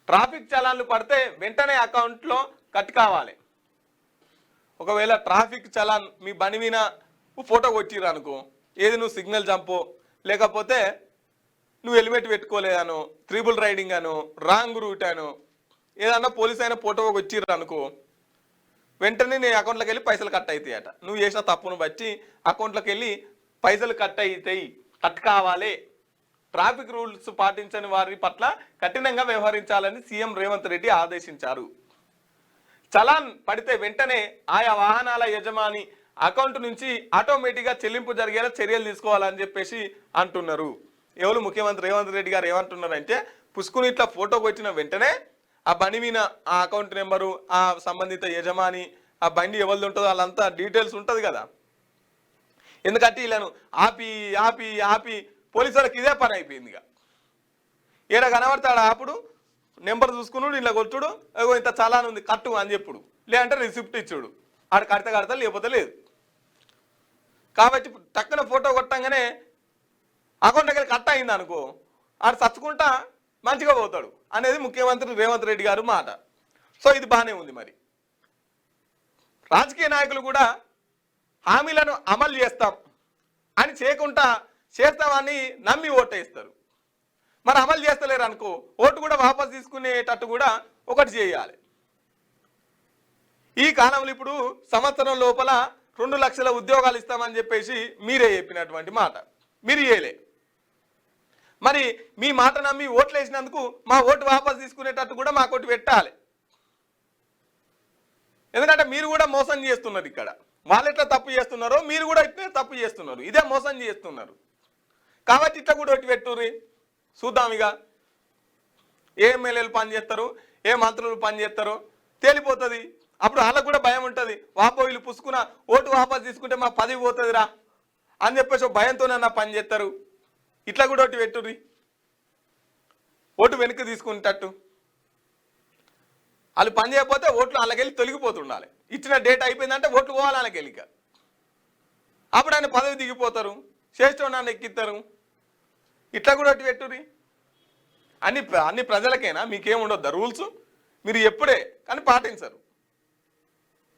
Traffic చలాన్లు పడితే వెంటనే అకౌంట్లో కట్ కావాలి. ఒకవేళ ట్రాఫిక్ చలాన్ మీ బండి మీద ఫోటో వచ్చిర్రు అనుకో, ఏది నువ్వు సిగ్నల్ జంపో లేకపోతే నువ్వు హెల్మెట్ పెట్టుకోలేదనో, త్రిబుల్ రైడింగ్ అనో, రాంగ్ రూట్ అనో, ఏదన్నా పోలీస్ అయినా ఫోటో వచ్చిర్రు అనుకో, వెంటనే నీ అకౌంట్లోకి వెళ్ళి పైసలు కట్ అవుతాయట. నువ్వు చేసిన తప్పును బట్టి అకౌంట్లోకి వెళ్ళి పైసలు కట్ అవుతాయి, కట్ కావాలి. ట్రాఫిక్ రూల్స్ పాటించని వారి పట్ల కఠినంగా వ్యవహరించాలని సీఎం రేవంత్ రెడ్డి ఆదేశించారు. చలాన్ పడితే వెంటనే ఆయా వాహనాల యజమాని అకౌంట్ నుంచి ఆటోమేటిక్గా చెల్లింపు జరిగేలా చర్యలు తీసుకోవాలని చెప్పేసి అంటున్నారు. ఎవరు ముఖ్యమంత్రి రేవంత్ రెడ్డి గారు ఏమంటున్నారంటే, పుష్కుని ఇట్లా ఫోటోకి వచ్చిన వెంటనే ఆ బండి మీద ఆ అకౌంట్ నెంబరు, ఆ సంబంధిత యజమాని, ఆ బండి ఎవరిది ఉంటుందో వాళ్ళంతా డీటెయిల్స్ ఉంటుంది కదా. ఎందుకంటే వీళ్ళను ఆపి ఆపి ఆపి పోలీసు వాళ్ళకి ఇదే పని అయిపోయింది. ఇక ఈడ కనబడతాడు అప్పుడు నెంబర్ చూసుకున్నాడు, ఇలా కొట్టుడు, ఇంత చలాన్ ఉంది కట్టు అని చెప్పుడు, లేదంటే రిసిప్ట్ ఇచ్చుడు, ఆడ కడతా కడతా లేకపోతే లేదు. కాబట్టి టక్కున ఫోటో కొట్టంగానే అకౌంట్ దగ్గర కట్ అయింది అనుకో, ఆడు చచ్చుకుంటా మంచిగా పోతాడు అనేది ముఖ్యమంత్రి రేవంత్ రెడ్డి గారు మాట. సో ఇది బాగానే ఉంది. మరి రాజకీయ నాయకులు కూడా హామీలను అమలు చేస్తాం అని చేయకుండా చేస్తామని నమ్మి ఓటేస్తారు. మరి అమలు చేస్తలేరు అనుకో, ఓటు కూడా వాపసు తీసుకునేటట్టు కూడా ఒకటి చేయాలి. ఈ కాలంలో ఇప్పుడు సంవత్సరం లోపల 2 లక్షల ఉద్యోగాలు ఇస్తామని చెప్పేసి మీరే చెప్పినటువంటి మాట మీరు చేయలే. మరి మీ మాట నమ్మి ఓట్లు వేసినందుకు మా ఓటు వాపసు తీసుకునేటట్టు కూడా మాకోటి పెట్టాలి. ఎందుకంటే మీరు కూడా మోసం చేస్తున్నారు. ఇక్కడ వాళ్ళు ఎట్లా తప్పు చేస్తున్నారో మీరు కూడా ఇట్లే తప్పు చేస్తున్నారు, ఇదే మోసం చేస్తున్నారు. కాబట్టి ఇట్లా కూడా ఒకటి పెట్టుర్రి, చూద్దాం. ఇక ఏ ఎమ్మెల్యేలు పనిచేస్తారు, ఏ మంత్రులు పనిచేస్తారో తేలిపోతుంది. అప్పుడు వాళ్ళకు కూడా భయం ఉంటుంది, వాపో వీళ్ళు పుసుకున్న ఓటు వాపసు తీసుకుంటే మా పదవి పోతుందిరా అని చెప్పేసి భయంతోనన్నా పని చేస్తారు. ఇట్లా కూడా ఒకటి పెట్టుర్రి, ఓటు వెనక్కి తీసుకునేటట్టు. వాళ్ళు పని చేయకపోతే ఓట్లు వాళ్ళకెళ్ళి తొలగిపోతుండాలి. ఇచ్చిన డేట్ అయిపోయిందంటే ఓట్లు పోవాలి వాళ్ళకెళ్ళి. అప్పుడు ఆయన పదవి దిగిపోతారు, శ్రేష్ఠ ఎక్కిస్తారు. ఇట్లా కూడా ఒకటి పెట్టుర్రి. అన్ని ప్రజలకైనా మీకేముండొద్దా రూల్స్? మీరు ఎప్పుడే కానీ పాటించరు.